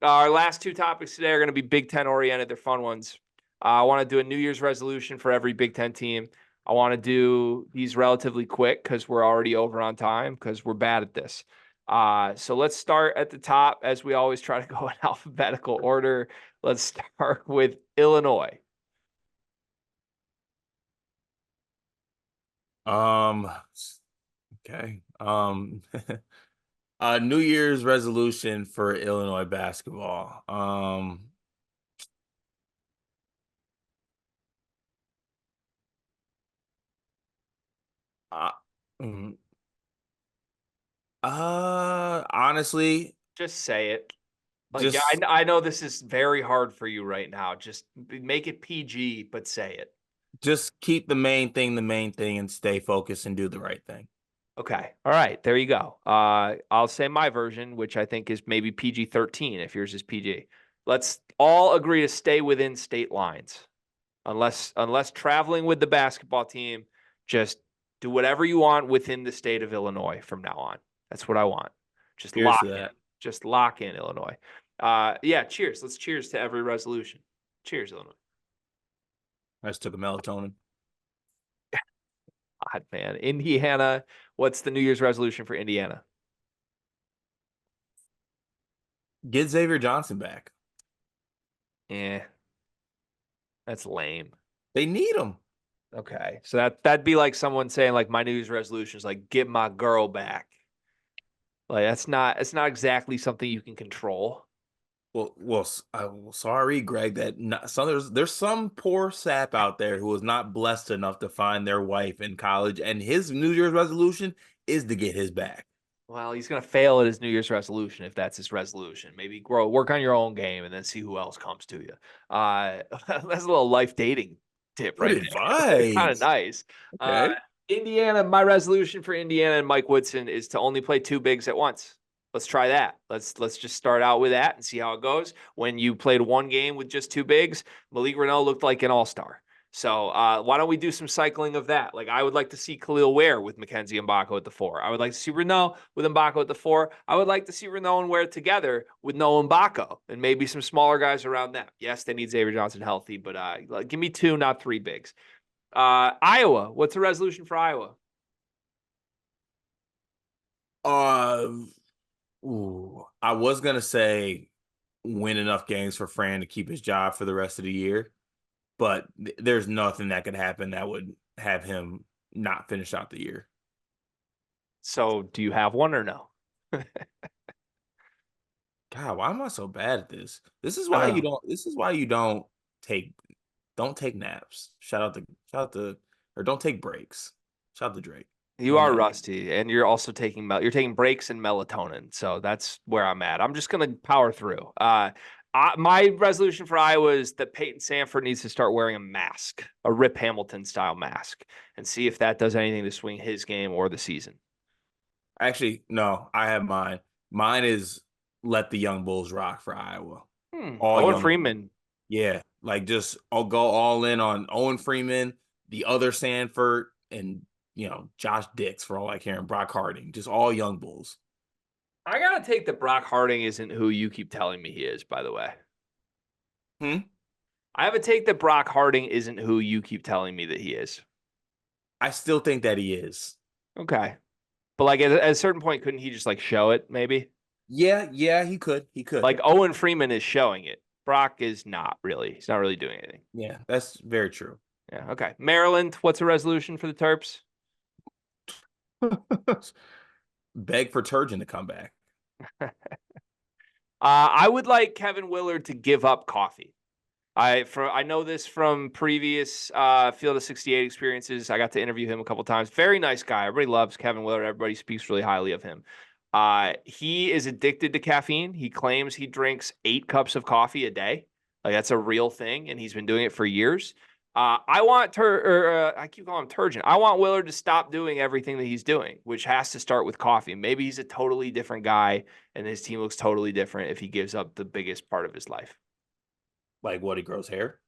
Our last two topics today are going to be Big Ten oriented. They're fun ones. I want to do a New Year's resolution for every Big Ten team. I want to do these relatively quick because we're already over on time because we're bad at this. So let's start at the top as we always try to go in alphabetical order. Let's start with Illinois. Um, okay. New Year's resolution for Illinois basketball. Uh, mm, Honestly, Just say it. Like, yeah, just I know this is very hard for you right now. Just make it PG, but say it. just keep the main thing, and stay focused and do the right thing. Okay. All right. There you go. I'll say my version, which I think is maybe PG-13 if yours is PG. Let's all agree to stay within state lines. Unless traveling with the basketball team, just do whatever you want within the state of Illinois from now on. That's what I want. Just Cheers to lock in. that. Just lock in Illinois. Yeah, cheers. Let's cheers to every resolution. Cheers, Illinois. I just took a melatonin. God, man. Indiana, what's the New Year's resolution for Indiana? Get Xavier Johnson back. Eh, that's lame. They need him. Okay. So that'd be like someone saying like my New Year's resolution is like get my girl back. Like it's not exactly something you can control. Well, sorry, Greg. That not, some there's some poor sap out there who was not blessed enough to find their wife in college, and his New Year's resolution is to get his back. Well, he's gonna fail at his New Year's resolution if that's his resolution. Maybe work on your own game, and then see who else comes to you. That's a little life dating tip Good right there. Kind of advice. nice. Uh, Okay. Indiana, my resolution for Indiana and Mike Woodson is to only play two bigs at once. Let's try that. Let's just start out with that and see how it goes. When you played one game with just two bigs, Malik Reneau looked like an all-star. So why don't we do some cycling of that? Like I would like to see Khalil Ware with Mackenzie Mbako at the four. I would like to see Reneau with Mbako at the four. I would like to see Reneau and Ware together with Noah Mbako and maybe some smaller guys around them. Yes, they need Xavier Johnson healthy, but give me two, not three bigs. Iowa, what's the resolution for Iowa? Uh, I was gonna say win enough games for Fran to keep his job for the rest of the year, but there's nothing that could happen that would have him not finish out the year. So do you have one or no? God, why am I so bad at this? This is I why don't you know. don't. This is why you take don't take naps. Shout out to, or don't take breaks. Shout out to Drake. You No are nap. rusty, and you're also you're taking breaks and melatonin. So that's where I'm at. I'm just gonna power through. My resolution for Iowa is that Peyton Sanford needs to start wearing a mask, a Rip Hamilton style mask, and see if that does anything to swing his game or the season. Actually, no. I have mine. Mine is let the young bulls rock for Iowa. All Owen young. Freeman. Yeah, like just I'll go all in on Owen Freeman, the other Sanford, and Josh Dix for all I care, and Brock Harding, just all young bulls. I gotta take that Brock Harding isn't who you keep telling me he is. By the way, Hmm? I have a take that Brock Harding isn't who you keep telling me that he is. I still think that he is. Okay, but like at a certain point, couldn't he just like show it? Maybe Yeah, yeah, he could. He could. like Owen Freeman is showing it. Brock is not really. He's not really doing anything. Yeah, that's very true. Yeah. Okay. Maryland. What's a resolution for the Terps? Beg for Turgeon to come back. I would like Kevin Willard to give up coffee. I know this from previous Field of 68 experiences. I got to interview him a couple times. Very nice guy. Everybody loves Kevin Willard. Everybody speaks really highly of him. He is addicted to caffeine. He claims he drinks 8 cups of coffee a day. Like that's a real thing, and he's been doing it for years. I keep calling him Turgeon. I want Willard to stop doing everything that he's doing, which has to start with coffee. Maybe he's a totally different guy, and his team looks totally different if he gives up the biggest part of his life. Like what, he grows hair?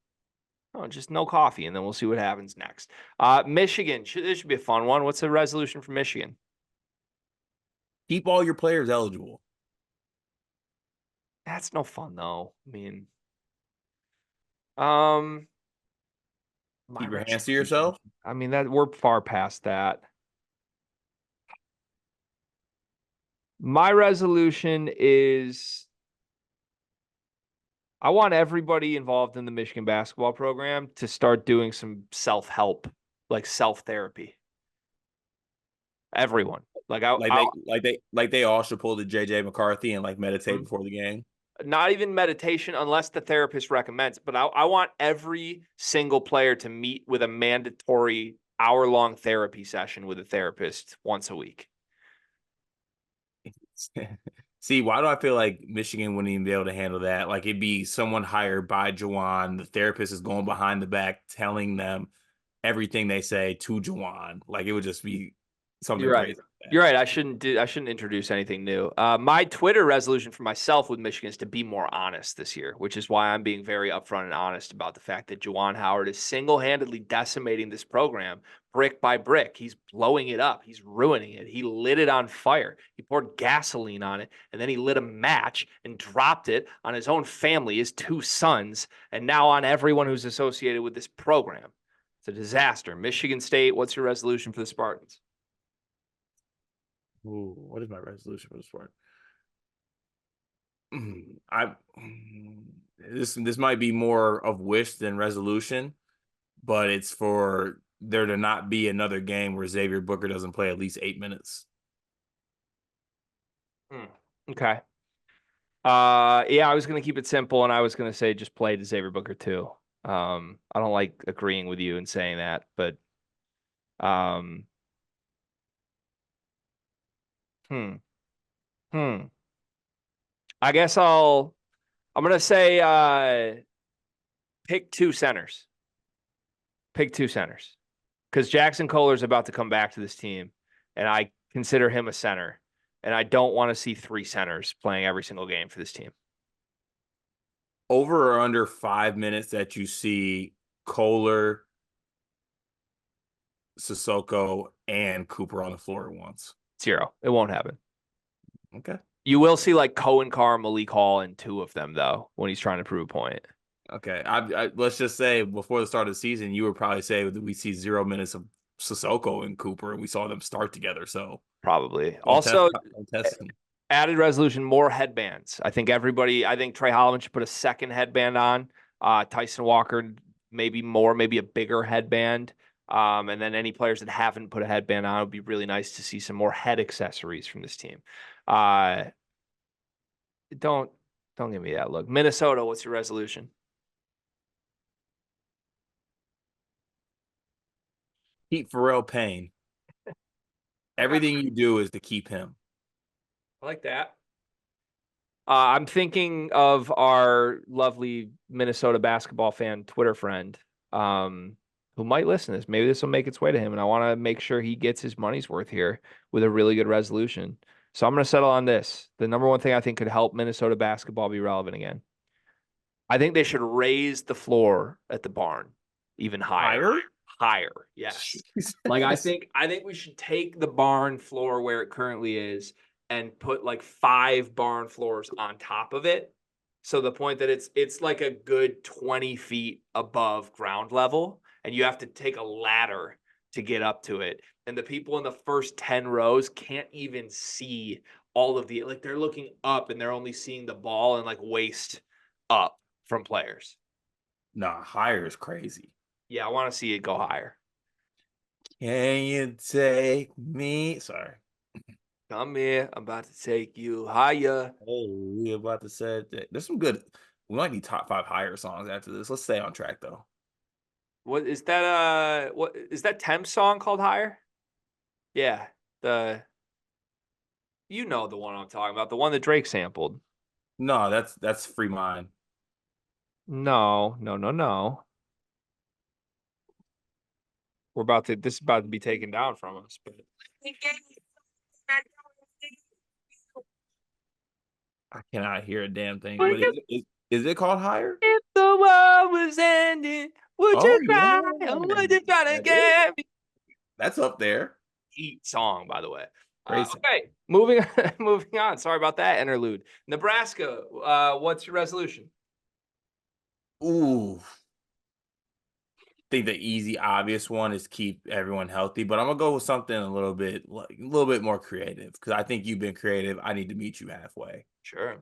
Oh, just no coffee, and then we'll see what happens next. Michigan. This should be a fun one. What's the resolution for Michigan? Keep all your players eligible. That's no fun though. I mean, um, my Keep your hands to resolution. yourself. I mean that we're far past that. My resolution is I want everybody involved in the Michigan basketball program to start doing some self-help, like self-therapy. Everyone. Like Like they all should pull the JJ McCarthy and like meditate I before the game. not even meditation unless the therapist recommends, but I want every single player to meet with a mandatory hour-long therapy session with a therapist once a week. See, why do I feel like Michigan wouldn't even be able to handle that? Like it'd be someone hired by Jawan. The therapist is going behind the back telling them everything they say to Jawan. Like it would just be something You're right. crazy like that. You're right. I shouldn't introduce anything new. My Twitter resolution for myself with Michigan is to be more honest this year, which is why I'm being very upfront and honest about the fact that Juwan Howard is single-handedly decimating this program brick by brick. He's blowing it up. He's ruining it. He lit it on fire. He poured gasoline on it, and then he lit a match and dropped it on his own family, his two sons, and now on everyone who's associated with this program. It's a disaster. Michigan State, what's your resolution for the Spartans? Ooh, what is my resolution for the sport? I this might be more of wish than resolution, but it's for there to not be another game where Xavier Booker doesn't play at least 8 minutes. Okay. Yeah, I was gonna keep it simple, and I was gonna say just play to Xavier Booker too. I don't like agreeing with you and saying that, but um, hmm, hmm. I guess I'm gonna say pick two centers. Pick two centers. Because Jackson Kohler's about to come back to this team, and I consider him a center. And I don't want to see three centers playing every single game for this team. Over or under 5 minutes that you see Kohler, Sissoko, and Cooper on the floor at once. 0. It won't happen. Okay. You will see like Cohen Carr, Malik Hall, and two of them though when he's trying to prove a point. Okay. Let's just say before the start of the season, you would probably say that we see 0 minutes of Sissoko and Cooper, and we saw them start together. So Probably. don't test, Also, don't test them. added resolution, more headbands. I think Trey Holloman should put a second headband on. Tyson Walker, maybe more, maybe a bigger headband. And then any players that haven't put a headband on, it would be really nice to see some more head accessories from this team. Don't give me that look. Minnesota, what's your resolution? Keep Pharrell Payne. Everything you do is to keep him. I like that. I'm thinking of our lovely Minnesota basketball fan Twitter friend, who might listen to this. Maybe this will make its way to him, and I want to make sure he gets his money's worth here with a really good resolution. So I'm going to settle on this. The number one thing I think could help Minnesota basketball be relevant again. I think they should raise the floor at the barn even higher. Higher, yes. Like I think we should take the barn floor where it currently is and put like 5 barn floors on top of it. So the point that it's like a good 20 feet above ground level, and you have to take a ladder to get up to it. And the people in the first 10 rows can't even see all of the, like they're looking up and they're only seeing the ball and like waist up from players. Nah, higher is crazy. Yeah, I want to see it go higher. Can you take me? Sorry. Come here, I'm about to take you higher. Oh, we about to say that. There's some good. We might need top 5 higher songs after this. Let's stay on track though. What is that? What is that Thames song called Higher? Yeah, you know the one I'm talking about, the one that Drake sampled. No, that's Free Mind. No. This is about to be taken down from us, but I cannot hear a damn thing. But is it called Higher? if the world was ending, would you yeah. try? Would you try to get me? That's up there. Heat song, by the way. Great. Okay, Moving moving on. Sorry about that interlude. Nebraska, what's your resolution? Ooh, I think the easy, obvious one is keep everyone healthy, but I'm gonna go with something a little bit more creative because I think you've been creative. I need to meet you halfway. Sure.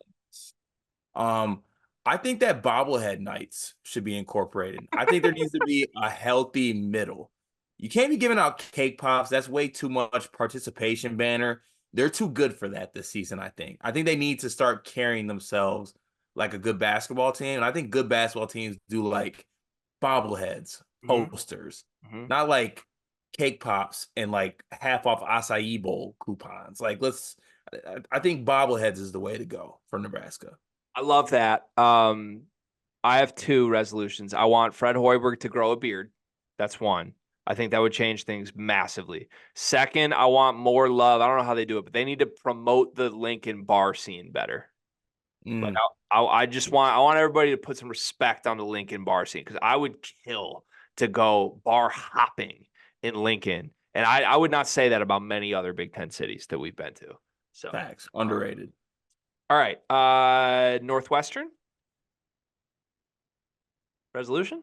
Um, I think that bobblehead nights should be incorporated. I think there needs to be a healthy middle. You can't be giving out cake pops. That's way too much participation banner. They're too good for that this season, I think. I think they need to start carrying themselves like a good basketball team. And I think good basketball teams do like bobbleheads, Mhm. posters, Mhm. not like cake pops and like half off acai bowl coupons. Like I think bobbleheads is the way to go for Nebraska. I love that. I have two resolutions. I want Fred Hoiberg to grow a beard. That's one. I think that would change things massively. Second, I want more love. I don't know how they do it, but they need to promote the Lincoln bar scene better. Like Mm, I just want everybody to put some respect on the Lincoln bar scene because I would kill to go bar hopping in Lincoln, and I would not say that about many other Big Ten cities that we've been to. So, facts. Underrated. all right, Northwestern resolution.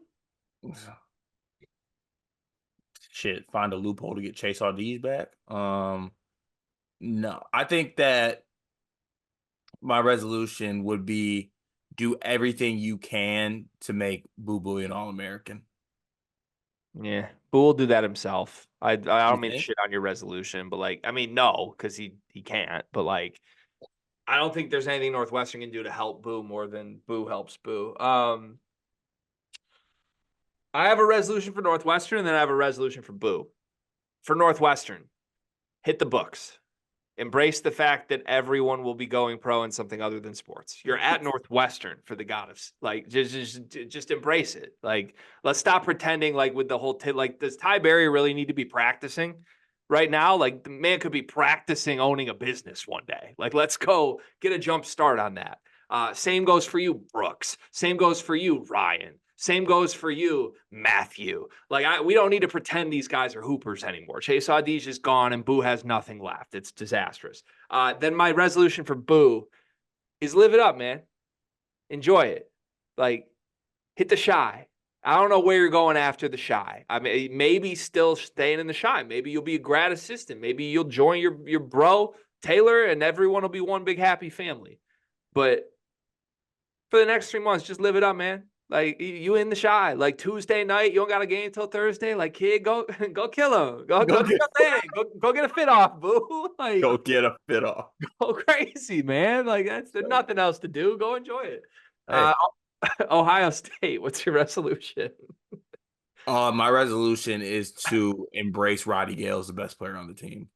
Shit, find a loophole to get Chase RDs back. No, I think that my resolution would be do everything you can to make Boo Boo an All American. Yeah, Boo will do that himself. I You don't mean to think? shit on your resolution, but like I mean no, because he can't. But like I don't think there's anything Northwestern can do to help Boo more than Boo helps Boo. I have a resolution for Northwestern, and then I have a resolution for Boo. For Northwestern, hit the books. Embrace the fact that everyone will be going pro in something other than sports. You're at Northwestern for the god of like just embrace it. Like let's stop pretending like with the whole like does Ty Berry really need to be practicing right now? Like the man could be practicing owning a business one day. Like let's go get a jump start on that. Same goes for you, Brooks. Same goes for you, Ryan. Same goes for you, Matthew. Like we don't need to pretend these guys are hoopers anymore. Chase Audige is gone and Boo has nothing left. It's disastrous. Then my resolution for Boo is live it up, man. Enjoy it. Like hit the shy. I don't know where you're going after the shy. I mean, maybe still staying in the shy. Maybe you'll be a grad assistant. Maybe you'll join your bro Taylor, and everyone will be one big happy family. But for the next 3 months, just live it up, man. Like you in the shy. Like Tuesday night, you don't got a game till Thursday. Like kid, go go kill him. Go Go do get your thing. Go get a fit off, boo. Like go get a fit off. go crazy, man. Like there's nothing else to do. Go enjoy it. Uh, Hey, Ohio State. What's your resolution? my resolution is to embrace Roddy Gale as the best player on the team.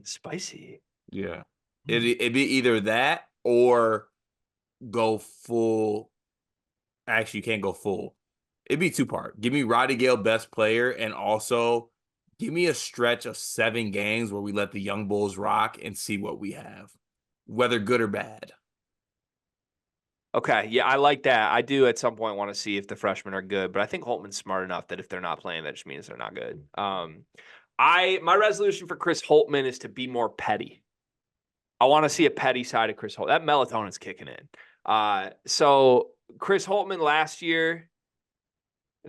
Spicy. Yeah. Mm. It'd be either that or go full. Actually, you can't go full. It'd be two part. Give me Roddy Gale best player, and also give me a stretch of 7 games where we let the young bulls rock and see what we have, whether good or bad. Okay, yeah, I like that. I do at some point want to see if the freshmen are good, but I think Holtman's smart enough that if they're not playing, that just means they're not good. My resolution for Chris Holtman is to be more petty. I want to see a petty side of Chris Holtman. That melatonin's kicking in. So Chris Holtman last year,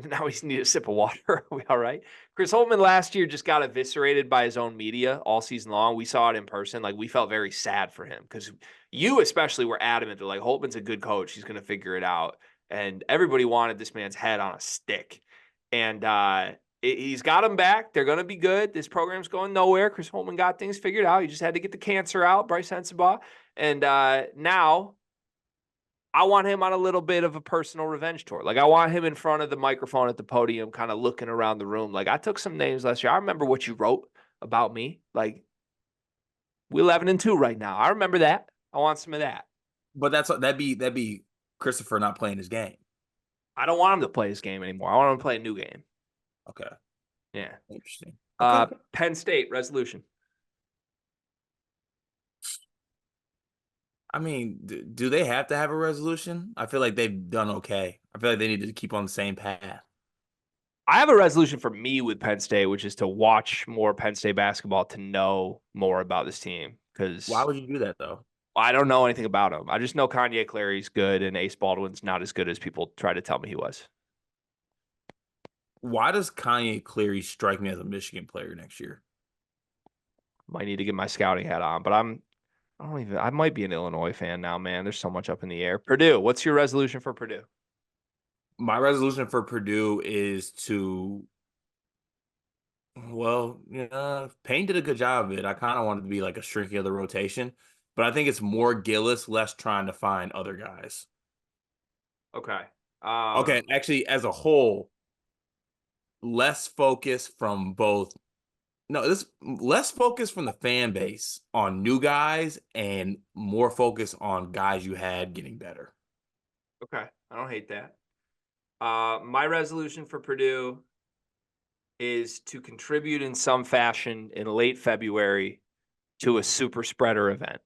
now we need a sip of water. Are we all right? Chris Holtman last year just got eviscerated by his own media all season long. We saw it in person. Like we felt very sad for him because you especially were adamant that like Holtman's a good coach. He's going to figure it out. And everybody wanted this man's head on a stick. And he's got him back. They're going to be good. This program's going nowhere. Chris Holtman got things figured out. He just had to get the cancer out, Bryce Sensabaugh. And now I want him on a little bit of a personal revenge tour. Like I want him in front of the microphone at the podium, kind of looking around the room. Like I took some names last year. I remember what you wrote about me. Like we 11-2 right now. I remember that. I want some of that. But that'd be Christopher not playing his game. I don't want him to play his game anymore. I want him to play a new game. Okay, Yeah. interesting. Okay. Penn State resolution. I mean, do they have to have a resolution? I feel like they've done okay. I feel like they need to keep on the same path. I have a resolution for me with Penn State, which is to watch more Penn State basketball to know more about this team. Why because would you do that though? I don't know anything about him. I just know Kanye Clary's good and Ace Baldwin's not as good as people try to tell me he was. Why does Kanye Cleary strike me as a Michigan player next year? Might need to get my scouting hat on, but I might be an Illinois fan now, man. There's so much up in the air. Purdue, what's your resolution for Purdue? My resolution for Purdue is to, well, yeah, Payne did a good job of it. I kind of wanted to be like a shrinking of the rotation, but I think it's more Gillis, less trying to find other guys. Okay. Okay, actually, as a whole, less focus from both. No, this less focus from the fan base on new guys and more focus on guys you had getting better. Okay. I don't hate that. My resolution for Purdue is to contribute in some fashion in late February to a super spreader event.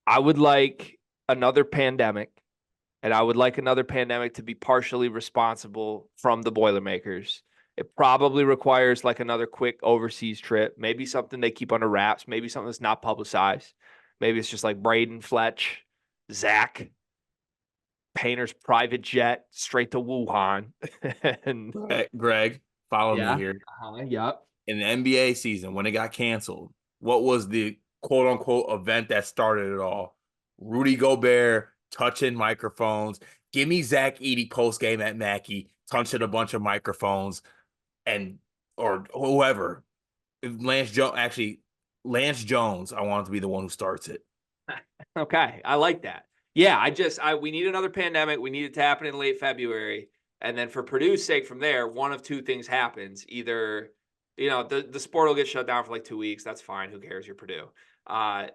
I would like another pandemic, and I would like another pandemic to be partially responsible from the Boilermakers. It probably requires like another quick overseas trip, maybe something they keep under wraps, maybe something that's not publicized. Maybe it's just like Braden, Fletch, Zach, Painter's private jet straight to Wuhan. And Greg, follow me yeah, here. yep. In the NBA season, when it got canceled, what was the quote unquote event that started it all? Rudy Gobert touching microphones. Give me Zach Edey post game at Mackey, touching a bunch of microphones, and or whoever. Lance Jones, I want to be the one who starts it. Okay, I like that. Yeah, we need another pandemic. We need it to happen in late February. And then for Purdue's sake, from there, one of two things happens. Either, the sport will get shut down for like 2 weeks. That's fine. Who cares? You're Purdue.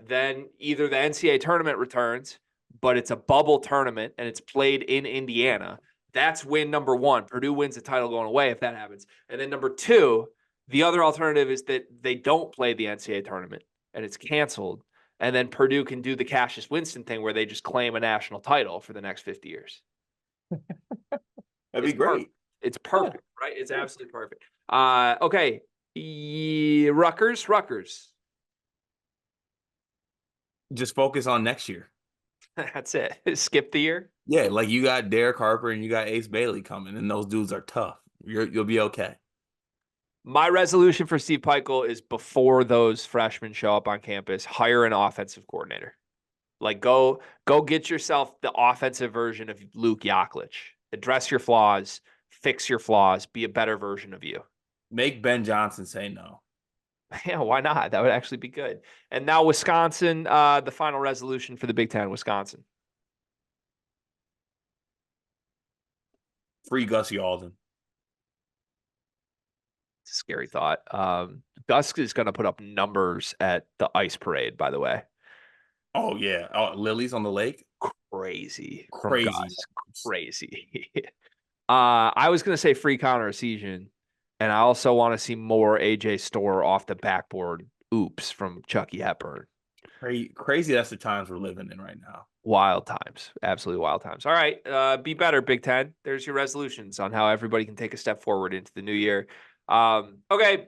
Then either the NCAA tournament returns, but it's a bubble tournament and it's played in Indiana. That's win number one. Purdue wins the title going away if that happens. And then number two, the other alternative is that they don't play the NCAA tournament and it's canceled. And then Purdue can do the Cassius Winston thing where they just claim a national title for the next 50 years. That'd It's be great. perfect. It's perfect, right? It's absolutely perfect. Okay. Rutgers. Just focus on next year. That's it. Skip the year. Yeah, like you got Derek Harper and you got Ace Bailey coming, and those dudes are tough. You'll be okay. My resolution for Steve Peichel is before those freshmen show up on campus, hire an offensive coordinator. Like go get yourself the offensive version of Luke Yaklich. Address your flaws, fix your flaws, be a better version of you. Make Ben Johnson say no. Yeah, why not? That would actually be good. And now Wisconsin, the final resolution for the Big Ten, Wisconsin. Free Gussie Alden. It's a scary thought. Gus is going to put up numbers at the ice parade, by the way. Oh yeah. Oh, Lilies on the Lake. Crazy. From Crazy. Gus. Crazy. I was going to say free Connor Essegian, and I also want to see more AJ Store off the backboard oops from Chucky Hepburn. Crazy. That's the times we're living in right now. Wild times. Absolutely wild times. All right. Be better, Big Ten. There's your resolutions on how everybody can take a step forward into the new year. Okay.